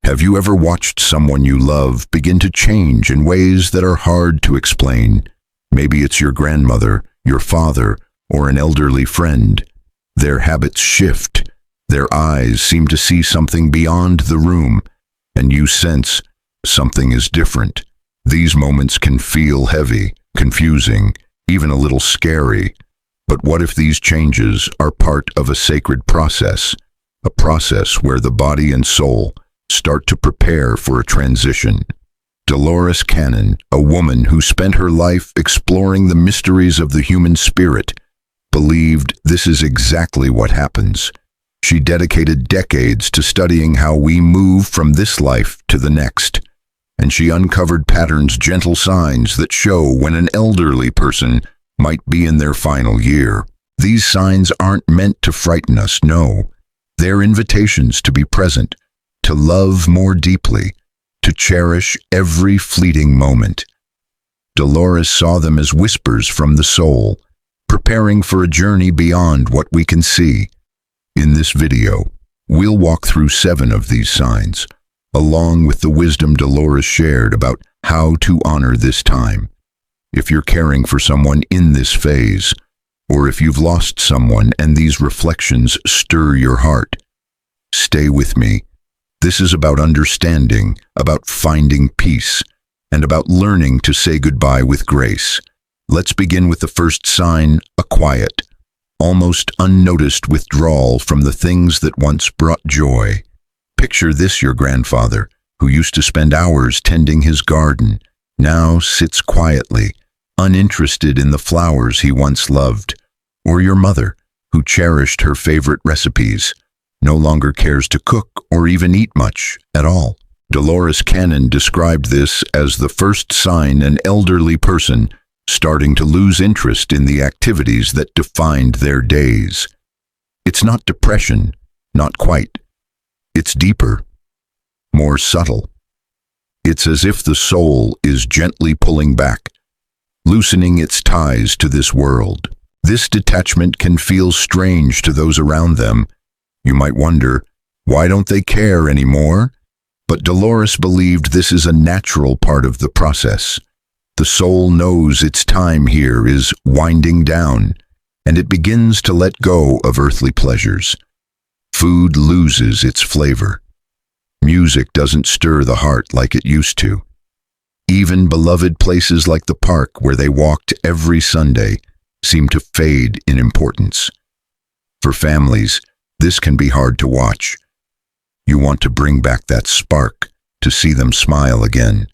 Have you ever watched someone you love begin to change in ways that are hard to explain? Maybe it's your grandmother, your father, or an elderly friend. Their habits shift. Their eyes seem to see something beyond the room, and you sense something is different. These moments can feel heavy, confusing, even a little scary. But what if these changes are part of a sacred process? A process where the body and soul start to prepare for a transition. Dolores Cannon, a woman who spent her life exploring the mysteries of the human spirit, believed this is exactly what happens. She dedicated decades to studying how we move from this life to the next, and she uncovered patterns, gentle signs that show when an elderly person might be in their final year. These signs aren't meant to frighten us, no. They're invitations to be present, to love more deeply, to cherish every fleeting moment. Dolores saw them as whispers from the soul, preparing for a journey beyond what we can see. In this video, we'll walk through 7 of these signs, along with the wisdom Dolores shared about how to honor this time. If you're caring for someone in this phase, or if you've lost someone and these reflections stir your heart, stay with me. This is about understanding, about finding peace, and about learning to say goodbye with grace. Let's begin with the first sign, a quiet, almost unnoticed withdrawal from the things that once brought joy. Picture this: your grandfather, who used to spend hours tending his garden, now sits quietly, uninterested in the flowers he once loved. Or your mother, who cherished her favorite recipes, no longer cares to cook or even eat much at all. Dolores Cannon described this as the first sign, an elderly person starting to lose interest in the activities that defined their days. It's not depression, not quite. It's deeper, more subtle. It's as if the soul is gently pulling back, loosening its ties to this world. This detachment can feel strange to those around them. You might wonder, why don't they care anymore? But Dolores believed this is a natural part of the process. The soul knows its time here is winding down, and it begins to let go of earthly pleasures. Food loses its flavor. Music doesn't stir the heart like it used to. Even beloved places like the park where they walked every Sunday seem to fade in importance. For families, this can be hard to watch. You want to bring back that spark, to see them smile again.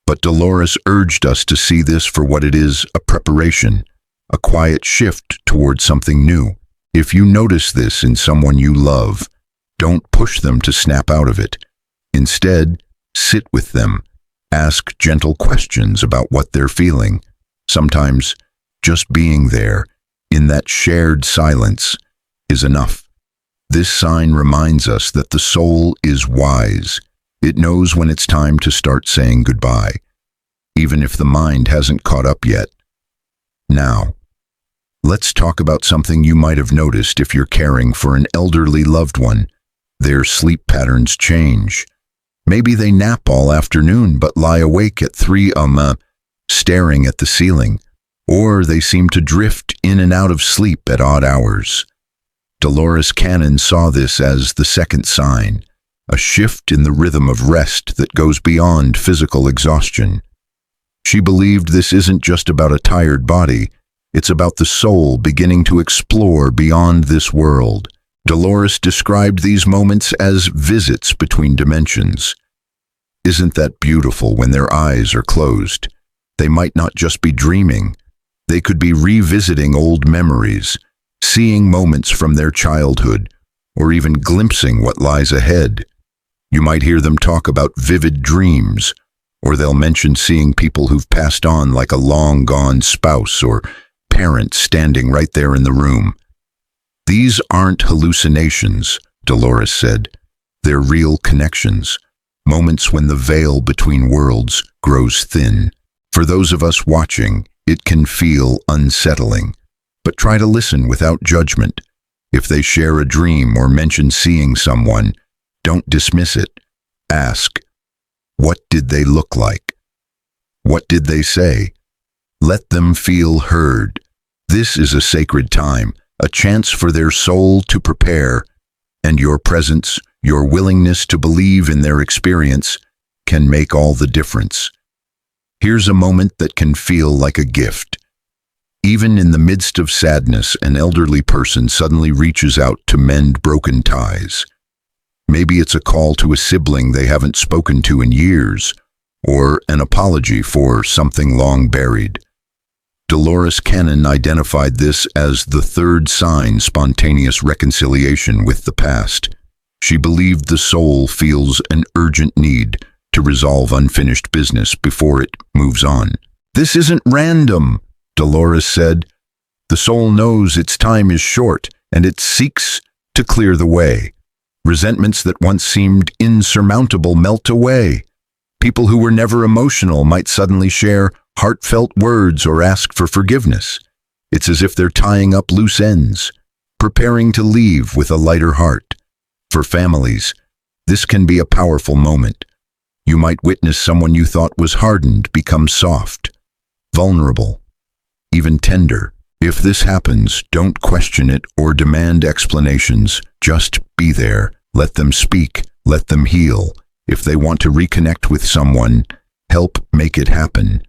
But Dolores urged us to see this for what it is: a preparation, a quiet shift towards something new. If you notice this in someone you love, don't push them to snap out of it. Instead, sit with them. Ask gentle questions about what they're feeling. Sometimes, just being there, in that shared silence, is enough. This sign reminds us that the soul is wise. It knows when it's time to start saying goodbye, even if the mind hasn't caught up yet. Now, let's talk about something you might have noticed if you're caring for an elderly loved one. Their sleep patterns change. Maybe they nap all afternoon but lie awake at 3 a.m. staring at the ceiling, or they seem to drift in and out of sleep at odd hours. Dolores Cannon saw this as the second sign, a shift in the rhythm of rest that goes beyond physical exhaustion. She believed this isn't just about a tired body, it's about the soul beginning to explore beyond this world. Dolores described these moments as visits between dimensions. Isn't that beautiful? When their eyes are closed, they might not just be dreaming. They could be revisiting old memories, seeing moments from their childhood, or even glimpsing what lies ahead. You might hear them talk about vivid dreams, or they'll mention seeing people who've passed on, like a long-gone spouse or parent standing right there in the room. These aren't hallucinations, Dolores said. They're real connections, moments when the veil between worlds grows thin. For those of us watching, it can feel unsettling. But try to listen without judgment. If they share a dream or mention seeing someone, don't dismiss it. Ask, what did they look like? What did they say? Let them feel heard. This is a sacred time, a chance for their soul to prepare, and your presence, your willingness to believe in their experience, can make all the difference. Here's a moment that can feel like a gift. Even in the midst of sadness, an elderly person suddenly reaches out to mend broken ties. Maybe it's a call to a sibling they haven't spoken to in years, or an apology for something long buried. Dolores Cannon identified this as the third sign: spontaneous reconciliation with the past. She believed the soul feels an urgent need to resolve unfinished business before it moves on. "This isn't random," Dolores said. "The soul knows its time is short, and it seeks to clear the way. Resentments that once seemed insurmountable melt away. People who were never emotional might suddenly share heartfelt words or ask for forgiveness. It's as if they're tying up loose ends, preparing to leave with a lighter heart. For families, this can be a powerful moment. You might witness someone you thought was hardened become soft, vulnerable, even tender. If this happens, don't question it or demand explanations. Just be there. Let them speak. Let them heal. If they want to reconnect with someone, help make it happen.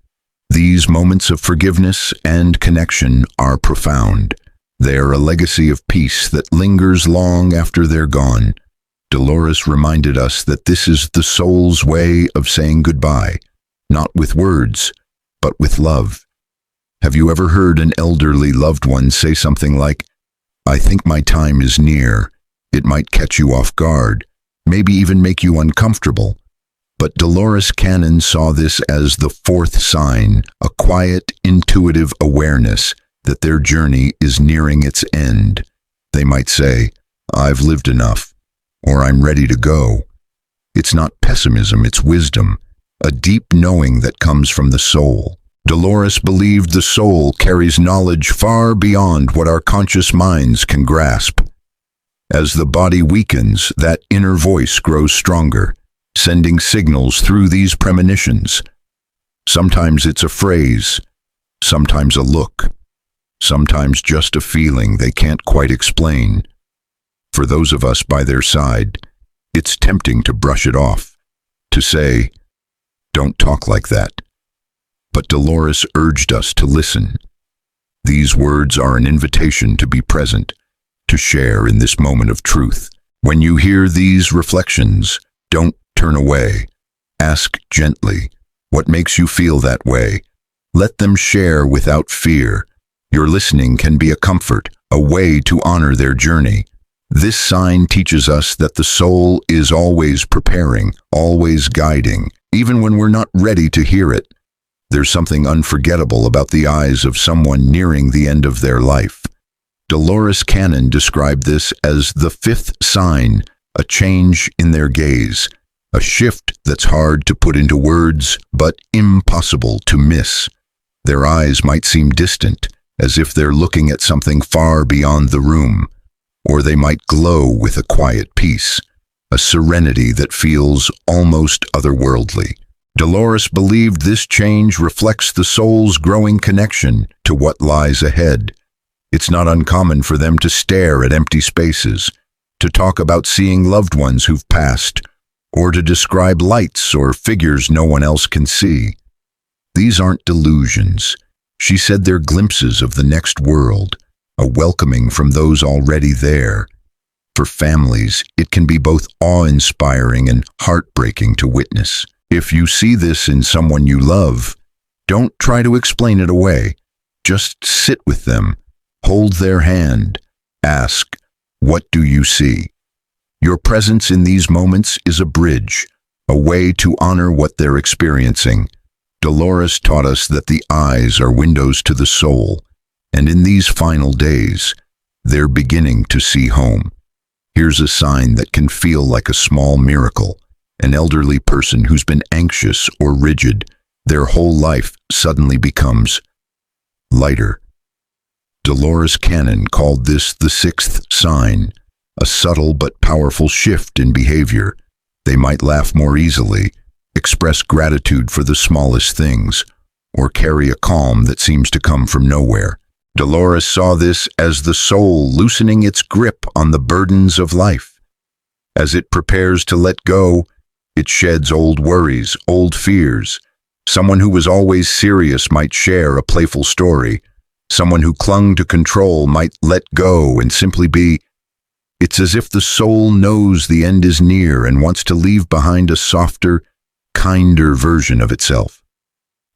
These moments of forgiveness and connection are profound. They are a legacy of peace that lingers long after they're gone. Dolores reminded us that this is the soul's way of saying goodbye, not with words, but with love. Have you ever heard an elderly loved one say something like, "I think my time is near"? It might catch you off guard, maybe even make you uncomfortable. But Dolores Cannon saw this as the fourth sign, a quiet, intuitive awareness that their journey is nearing its end. They might say, "I've lived enough," or "I'm ready to go." It's not pessimism, it's wisdom, a deep knowing that comes from the soul. Dolores believed the soul carries knowledge far beyond what our conscious minds can grasp. As the body weakens, that inner voice grows stronger, sending signals through these premonitions. Sometimes it's a phrase, sometimes a look, sometimes just a feeling they can't quite explain. For those of us by their side, it's tempting to brush it off, to say, "Don't talk like that." But Dolores urged us to listen. These words are an invitation to be present, to share in this moment of truth. When you hear these reflections, don't turn away. Ask gently, what makes you feel that way? Let them share without fear. Your listening can be a comfort, a way to honor their journey. This sign teaches us that the soul is always preparing, always guiding, even when we're not ready to hear it. There's something unforgettable about the eyes of someone nearing the end of their life. Dolores Cannon described this as the fifth sign, a change in their gaze, a shift that's hard to put into words, but impossible to miss. Their eyes might seem distant, as if they're looking at something far beyond the room, or they might glow with a quiet peace, a serenity that feels almost otherworldly. Dolores believed this change reflects the soul's growing connection to what lies ahead. It's not uncommon for them to stare at empty spaces, to talk about seeing loved ones who've passed, or to describe lights or figures no one else can see. These aren't delusions. She said they're glimpses of the next world, a welcoming from those already there. For families, it can be both awe-inspiring and heartbreaking to witness. If you see this in someone you love, don't try to explain it away. Just sit with them, hold their hand, ask, "What do you see?" Your presence in these moments is a bridge, a way to honor what they're experiencing. Dolores taught us that the eyes are windows to the soul, and in these final days, they're beginning to see home. Here's a sign that can feel like a small miracle. An elderly person who's been anxious or rigid, their whole life suddenly becomes lighter. Dolores Cannon called this the sixth sign, a subtle but powerful shift in behavior. They might laugh more easily, express gratitude for the smallest things, or carry a calm that seems to come from nowhere. Dolores saw this as the soul loosening its grip on the burdens of life. As it prepares to let go, it sheds old worries, old fears. Someone who was always serious might share a playful story. Someone who clung to control might let go and simply be. It's as if the soul knows the end is near and wants to leave behind a softer, kinder version of itself.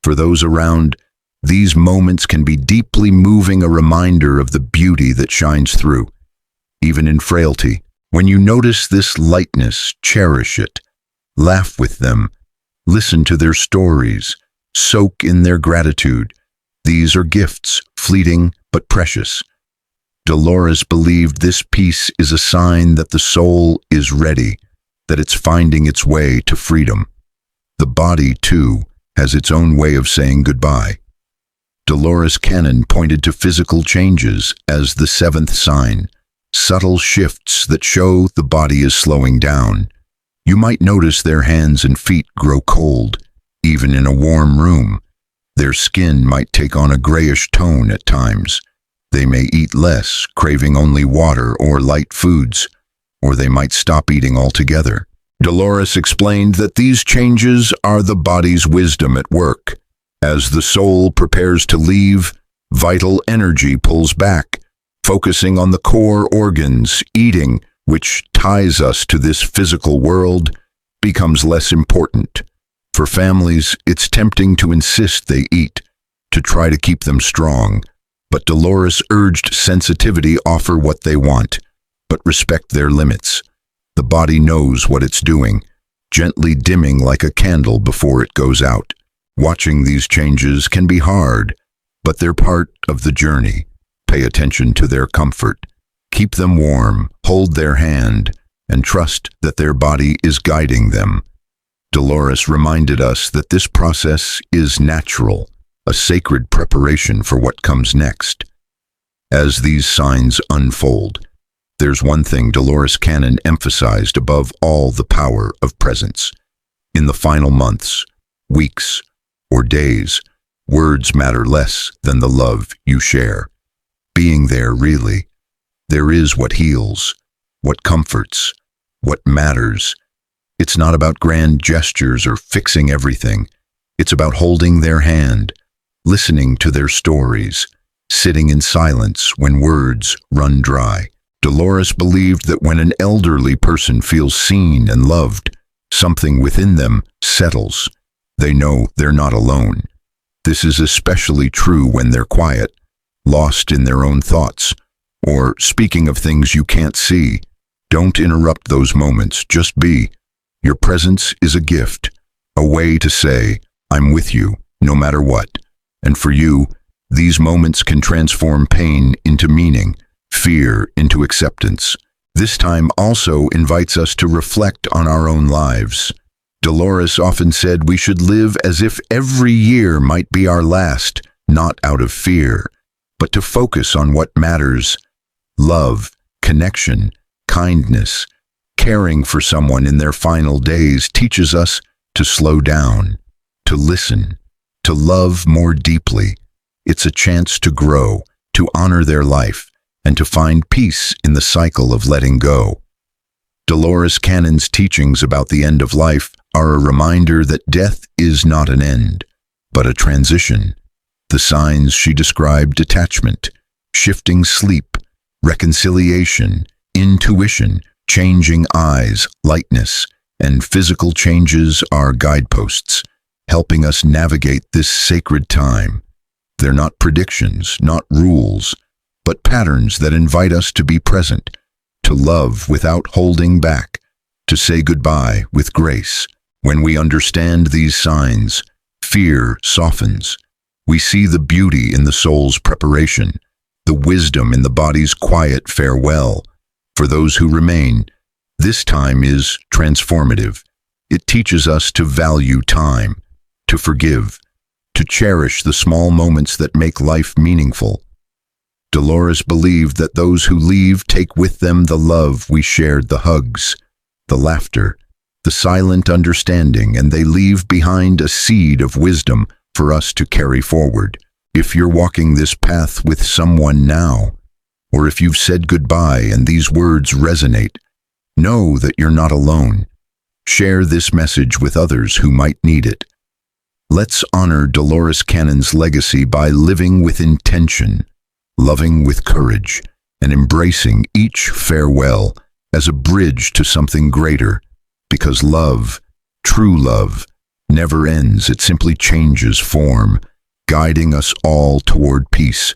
For those around, these moments can be deeply moving, a reminder of the beauty that shines through, even in frailty. When you notice this lightness, cherish it. Laugh with them. Listen to their stories. Soak in their gratitude. These are gifts, fleeting but precious. Dolores believed this peace is a sign that the soul is ready, that it's finding its way to freedom. The body, too, has its own way of saying goodbye. Dolores Cannon pointed to physical changes as the seventh sign, subtle shifts that show the body is slowing down. You might notice their hands and feet grow cold, even in a warm room. Their skin might take on a grayish tone at times. They may eat less, craving only water or light foods, or they might stop eating altogether. Dolores explained that these changes are the body's wisdom at work. As the soul prepares to leave, vital energy pulls back, focusing on the core organs. Eating, which ties us to this physical world, becomes less important. For families, it's tempting to insist they eat, to try to keep them strong. But Dolores urged sensitivity: offer what they want, but respect their limits. The body knows what it's doing, gently dimming like a candle before it goes out. Watching these changes can be hard, but they're part of the journey. Pay attention to their comfort. Keep them warm, hold their hand, and trust that their body is guiding them. Dolores reminded us that this process is natural, a sacred preparation for what comes next. As these signs unfold, there's one thing Dolores Cannon emphasized above all: the power of presence. In the final months, weeks, or days, words matter less than the love you share. Being there, really. There is what heals, what comforts, what matters. It's not about grand gestures or fixing everything. It's about holding their hand, listening to their stories, sitting in silence when words run dry. Dolores believed that when an elderly person feels seen and loved, something within them settles. They know they're not alone. This is especially true when they're quiet, lost in their own thoughts, or speaking of things you can't see. Don't interrupt those moments, just be. Your presence is a gift, a way to say, I'm with you, no matter what. And for you, these moments can transform pain into meaning, fear into acceptance. This time also invites us to reflect on our own lives. Dolores often said we should live as if every year might be our last, not out of fear, but to focus on what matters: love, connection, kindness. Caring for someone in their final days teaches us to slow down, to listen, to love more deeply. It's a chance to grow, to honor their life, and to find peace in the cycle of letting go. Dolores Cannon's teachings about the end of life are a reminder that death is not an end, but a transition. The signs she described: detachment, shifting sleep, reconciliation, intuition, changing eyes, lightness, and physical changes are guideposts, helping us navigate this sacred time. They're not predictions, not rules, but patterns that invite us to be present, to love without holding back, to say goodbye with grace. When we understand these signs, fear softens. We see the beauty in the soul's preparation, the wisdom in the body's quiet farewell. For those who remain, this time is transformative. It teaches us to value time, to forgive, to cherish the small moments that make life meaningful. Dolores believed that those who leave take with them the love we shared, the hugs, the laughter, the silent understanding, and they leave behind a seed of wisdom for us to carry forward. If you're walking this path with someone now, or if you've said goodbye and these words resonate, know that you're not alone. Share this message with others who might need it. Let's honor Dolores Cannon's legacy by living with intention, loving with courage, and embracing each farewell as a bridge to something greater. Because love, true love, never ends. It simply changes form, guiding us all toward peace.